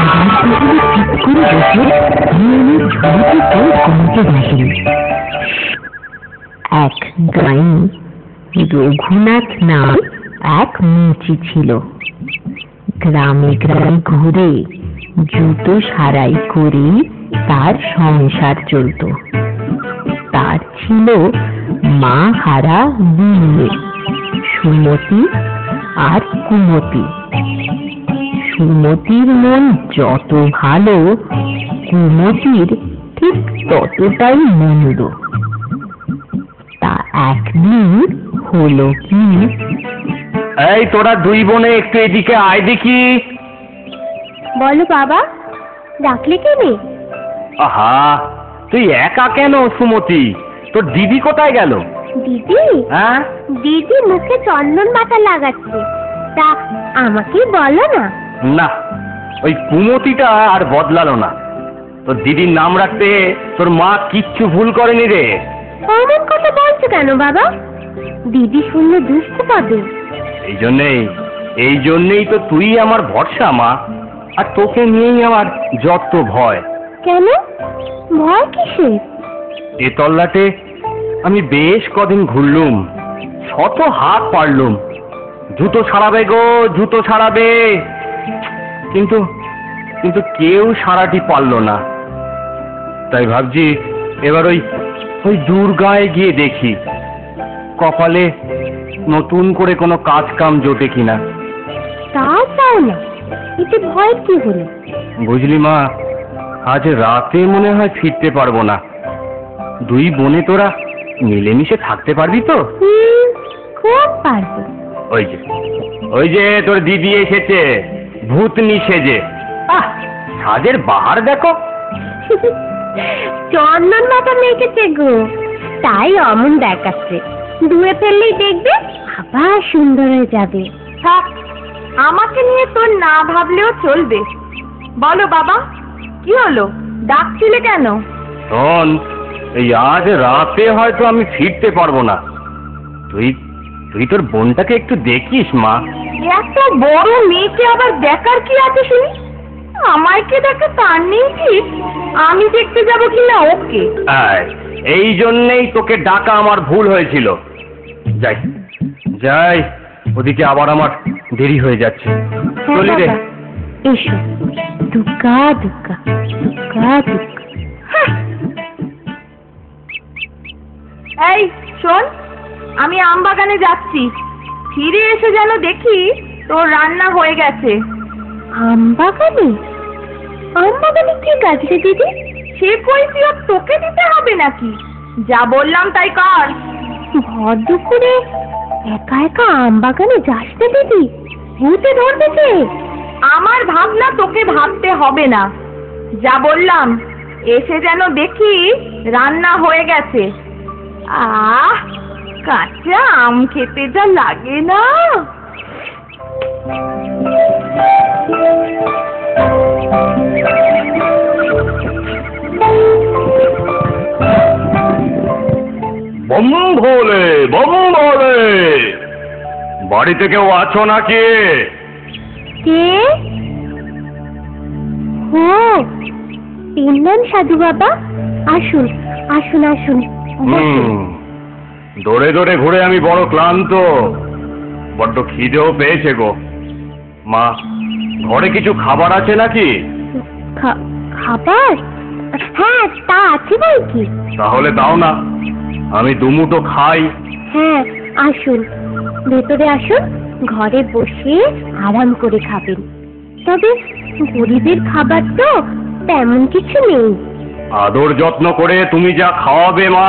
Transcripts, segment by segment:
চুপ করে বসে নিয়মের ঝুড়িটিতে কমতে দেখেন এক গাঁয়ে রঘুনাথ নাম এক মুচি ছিল। গ্রামে গ্রামে ঘুরে জুতো সারাই করে তার সংসার চলত। তার ছিল মা হারা দুই মেয়ে, সুমতি আর কুমতি। সুমতির মন যত ভালো, কুমতির ঠিক ততটাই মন্দ। তা একদিন হলো কি, এই তোরা দুই বোনে একটু এদিকে আয় দেখি। বলো বাবা, ডাকলে কেনে? আহা, তুই একা কেন সুমতি? তোর দিদি কোথায় গেল? দিদি? হ্যাঁ, দিদি মুখে চন্দন বাটা লাগাচ্ছে। তা আমাকে বলো না। না, ওই কুমতিটা আর বদলালো না। তোর দিদির নাম রাখতে তোর মা কিচ্ছু ভুল করেনি রে। অমন কথা বলছো কেন বাবা? দিদি শুনলে দুঃখ পাবে। এই জন্যেই তো তুই আমার ভরসা মা, আর তোকে নিয়েই আমার যত ভয়। কেন ভয় কিসের? এ তল্লাটে আমি বেশ কদিন ঘুরলুম, শত হাত পারলুম, জুতো ছাড়াবে গো, জুতো ছাড়াবে, কিন্তু কিন্তু কেউ সারাটি পারল না। তাই ভাবছি এবার ওই দুর্গায় গিয়ে দেখি কপালে নতুন করে কোনো কাজ কাম জোটে কিনা। তা চাও না, এতে ভয় কি হলো? বুঝলি মা, আজ রাতে মনে হয় ফিরতে পারবো না। দুই বোনে তোরা মিলেমিশে থাকতে পারবি তো? খুব পারবো। ওই যে তোর দিদি এসেছে ভূতনি সেজে। সাজের বাহার দেখো। চন্দন বাটা মেখেছে গো, তাই অমন দেখাচ্ছে। ধুয়ে ফেললেই দেখবে আবার সুন্দর হয়ে যাবে। থাক, আমাকে নিয়ে তোর না ভাবলেও চলবে। বলো বাবা, কি হলো? ডাকছিলে কেন? শোন, এই আজ রাতে হয়তো আমি ফিরতে পারবো না। তুই তোর বোনটাকে একটু দেখিস মা। একটা বড় মেয়েকে আবার দেখার কি আছে শুনি? আমায় কে দেখে তার নেই ঠিক, আমি দেখতে যাবো কিনা ওকে। এই জন্যেই তোকে ডাকা আমার ভুল হয়েছিল। যাই, ওদিকে আবার আমার দেরি হয়ে যাচ্ছে। চলি রে। এসো, দুর্গা দুর্গা দুর্গা দুর্গা। এই শোন, আমি আমবাগানে যাচ্ছি, ফিরে এসে যেন দেখি তোর রান্না হয়ে গেছে। আমবাগানে? আমবাগানে কি কাজ রে দিদি? সে কৈফিয়ত তোকে দিতে হবে নাকি? যা বললাম তাই কর। ভর দুপুরে একা একা আমবাগানে যাস না দিদি, ভূতে ধরবে যে। আমার ভাবনা তোকে ভাবতে হবে না, যা বললাম এসে যেন দেখি রান্না হয়ে গেছে। কাঁচা আম খেতে যা লাগে না। বম ভোলে, বম ভোলে, বাড়িতে কেউ আছো নাকি? কে? ও, তিনজন সাধু বাবা, আসুন আসুন আসুন। দৌড়ে দৌড়ে ঘুরে আমি বড় ক্লান্ত, বড্ড খিদেও পেয়েছে গো। মা, ঘরে কিছু খাবার আছে নাকি? খাবার? হ্যাঁ, তা আছে বই কি। তাহলে দাও না, আমি দুমুটো খাই। হ্যাঁ, আসুন, ভেতরে আসুন, ঘরে বসে আরাম করে খাবেন। তবে গরিবের খাবার তো তেমন কিছু নেই। আদর যত্ন করে তুমি যা খাওয়াবে মা,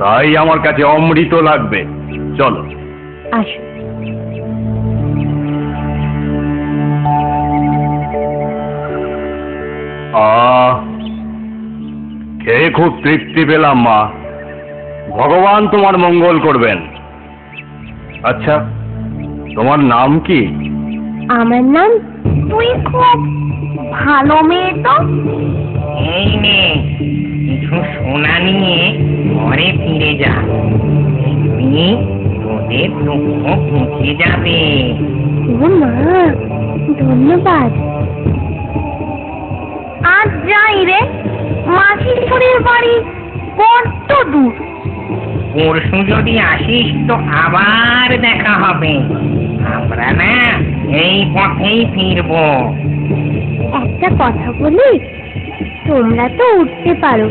তাই আমার কাছে অমৃত লাগবে। চলো আসুন। খেয়ে খুব তৃপ্তি পেলাম মা, ভগবান তোমার মঙ্গল করবেন। আচ্ছা, তোমার নাম কি? আমার নাম? তুই খুব ভালো মেয়ে তো। এই নে, কিছু সোনা নিয়ে ঘরে ফিরে যা, দেখবি তোদের দুঃখ মুছে যাবে। ও মা, ধন্যবাদ। পরশু যদি আসিস তো আবার দেখা হবে। আমরা না এই পথেই ফিরবো। একটা কথা বলি, তোমরা তো উঠতে পারো,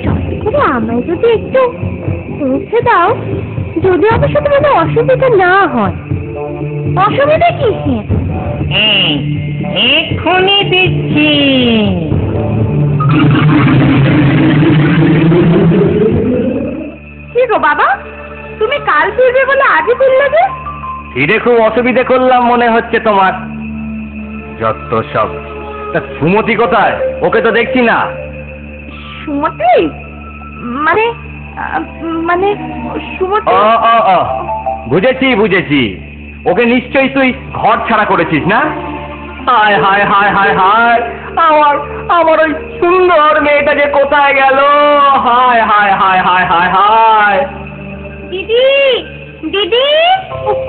চট করে আমায় যদি একটু পৌঁছে দাও, যদি অবশ্য তোমাদের অসুবিধা না হয়। অসুবিধা কিসের? এই এক্ষুনি দিচ্ছি। কি গো বাবা, তুমি কাল ফিরবে বলে আজই ফিরলে যে? ফিরে খুব অসুবিধে করলাম মনে হচ্ছে তোমার। যত সব। তা সুমতি কোথায়? ওকে তো দেখছি না। সুমতি? মানে মানে সুমতি? ও ও ও, বুঝেছি বুঝেছি, ওকে নিশ্চয়ই তুই ঘর ছাড়া করেছিস না? হায় হায় হায় হায় হায়, আমার আমার ওই সুন্দর মেয়েটা যে কোথায় গেল! হায় হায় হায় হায় হায় হায়। দিদি, দিদি,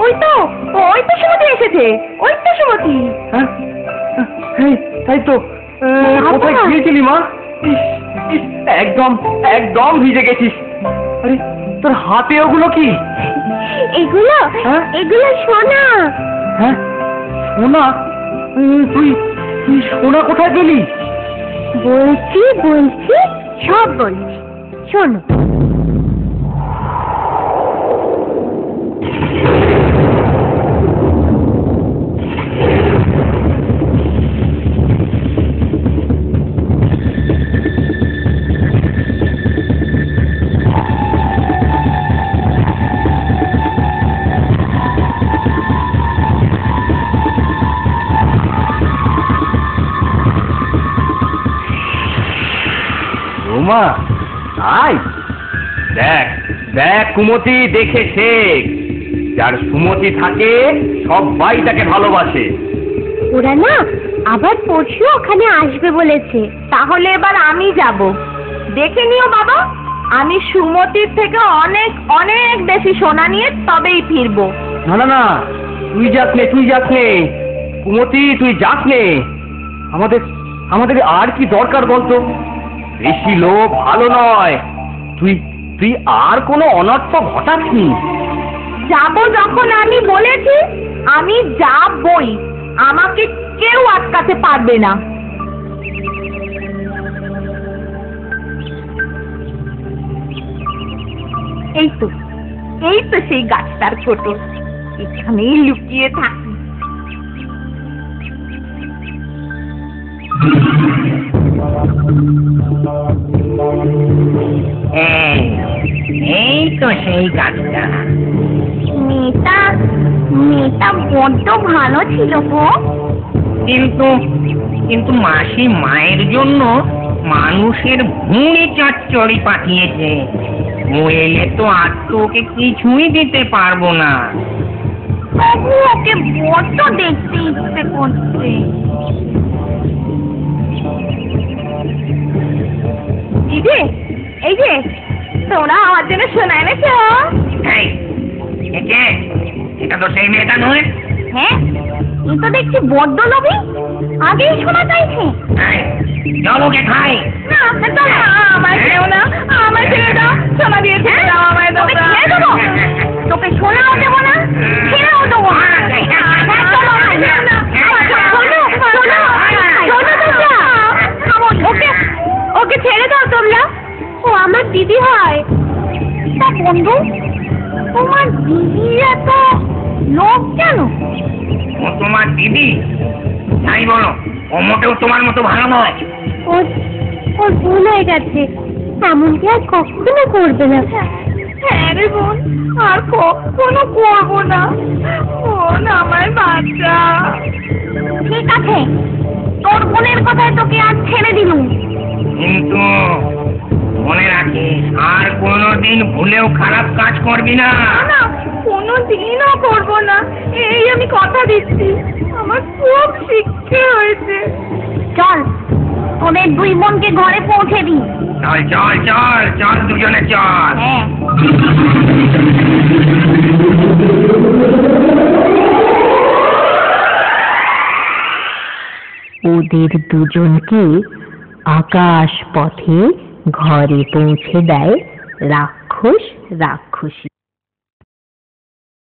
ওই তো সুমতি এসেছে, ওই তো সুমতি। হ্যাঁ? এই, তাই তো। কোথায় গিয়েছিলি মা? ইস, ইস, একদম একদম ভিজে গেছিস। আরে তোর হাতে ওগুলো কি? এগুলো হ্যাঁ? এগুলো সোনা। হ্যাঁ, সোনা? তুই তুই সোনা কোথায় পেলি? বলছি বলছি সব বলছি, শোনো। ওমা, আয় দেখ দেখ কুমতি, দেখে শেখ। যার সুমতি থাকে সবাই তাকে ভালোবাসে। ওরা না আবার পরশু ওখানে আসবে বলেছে। তাহলে এবার আমি যাব। দেখে নিও বাবা, আমি সুমতির থেকে অনেক অনেক বেশি সোনা নিয়ে তবেই ফিরবো। না না না, তুই যাস নে, তুই যাস নে কুমতি, তুই যাস নে। আমাদের আমাদের আর কি দরকার বলতো? বেশি লোভ ভালো নয়। তুই তুই আর কোনো অনর্থ ঘটাসনি। যাব যখন আমি বলেছি, আমি যাবই। আমাকে কেউ আটকাতে পারবে না। এই তো সেই গাছটার ফটো, এখানেই লুকিয়ে থাকি। এই তো সেই গাছটা। মেয়েটা বড্ড ভালো ছিল গো। কিন্তু কিন্তু মাসি মায়ের জন্য মানুষের ভুঁড়ি চচ্চড়ি পাঠিয়েছে। ও এলে তো আর তো ওকে কিছুই দিতে পারবো না। তবু ওকে বড্ড দেখতে ইচ্ছে করছে। এই যে তোমরা আমার জন্য সোনা এনেছো। এই, এটা তো সেই মেয়েটা নয়। হ্যাঁ, এ তো দেখছি বড্ড লোভী, আগেই শোনা চাইছে। চল ওকে খাই। না, আমায় খেও না, আমায় ছেড়ে দাও। সোনা দিয়ে ছেড়ে দাও আমায়। তোকে ছেড়ে দেবো? তোকে সোনাও দেবো না, ছেড়েও দেবো না। ওকে ছেড়ে দাও তোমরা। ও আমার দিদি হয়। তা বন্ধু, তোমার দিদির এত লোভ কেন? ও তোমার দিদি? তাই বলো, ও মোটেও তোমার মতো ভালো নয়। ওর ভুল হয়ে গেছে, এমনকি আর কখনো করবে না। হ্যাঁ রে বোন, আর কখনো করবো না। বোন আমায় বাঁচা। ঠিক আছে, তোর বোনের কথায় তোকে আজ ছেড়ে দিলুম। কিন্তু মনে রাখিস, আর কোনোদিন ভুলেও খারাপ কাজ করবি না। না, কোনোদিনও করবো না, এই আমি কথা দিচ্ছি। আমার খুব শিক্ষা হয়েছে। চল, তোদের দুই বোনকে ঘরে পৌঁছে দিই। চল চল চল চল, দুজনে চল। হ্যাঁ। ওদের দুজনকে আকাশ পথে ঘরে পৌঁছে দেয় রাক্ষস। রাক্ষস রাক্ষসী।